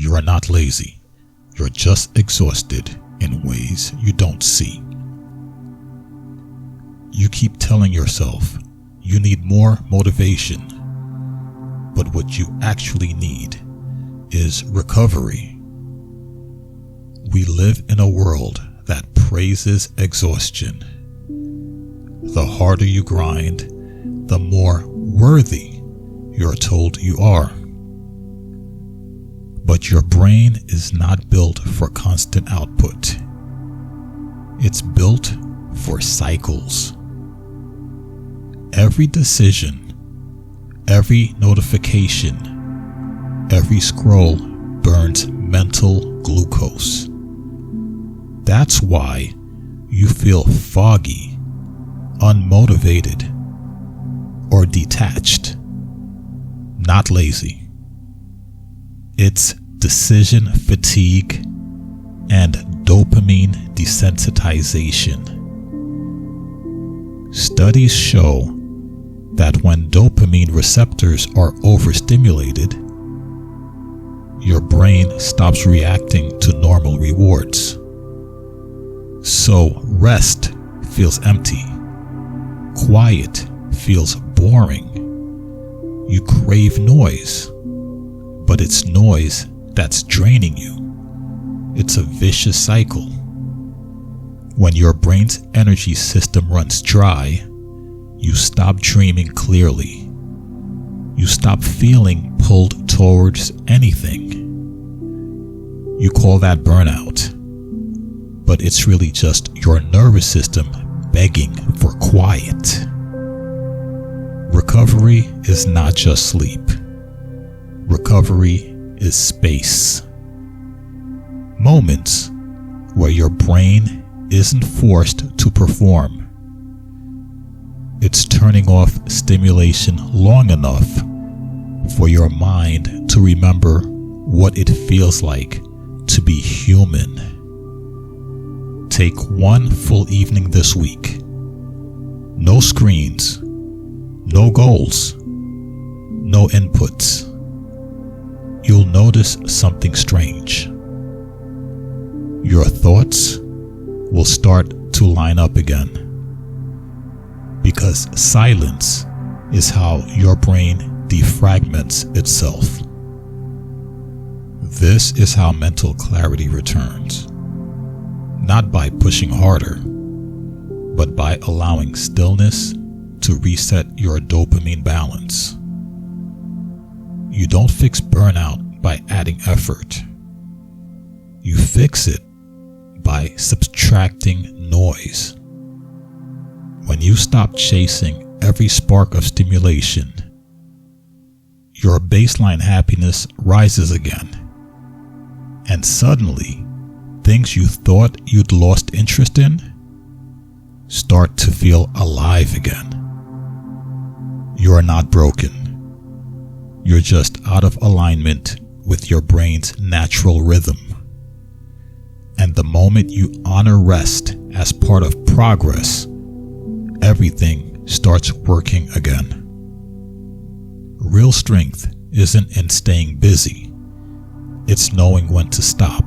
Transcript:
You are not lazy. You're just exhausted in ways you don't see. You keep telling yourself you need more motivation, but what you actually need is recovery. We live in a world that praises exhaustion. The harder you grind, the more worthy you're told you are. But your brain is not built for constant output. It's built for cycles. Every decision, every notification, every scroll burns mental glucose. That's why you feel foggy, unmotivated, or detached. Not lazy. It's decision fatigue and dopamine desensitization. Studies show that when dopamine receptors are overstimulated, your brain stops reacting to normal rewards. So rest feels empty. Quiet feels boring. You crave noise, but it's noise that's draining you. It's a vicious cycle. When your brain's energy system runs dry, you stop dreaming clearly. You stop feeling pulled towards anything. You call that burnout, but it's really just your nervous system begging for quiet. Recovery is not just sleep. Recovery is space. Moments where your brain isn't forced to perform. It's turning off stimulation long enough for your mind to remember what it feels like to be human. Take one full evening this week. No screens, no goals, no inputs. You'll notice something strange. Your thoughts will start to line up again. Because silence is how your brain defragments itself. This is how mental clarity returns. Not by pushing harder, but by allowing stillness to reset your dopamine balance. You don't fix burnout by adding effort. You fix it by subtracting noise. When you stop chasing every spark of stimulation, your baseline happiness rises again. And suddenly, things you thought you'd lost interest in start to feel alive again. You are not broken. You're just out of alignment with your brain's natural rhythm. And the moment you honor rest as part of progress, everything starts working again. Real strength isn't in staying busy. It's knowing when to stop.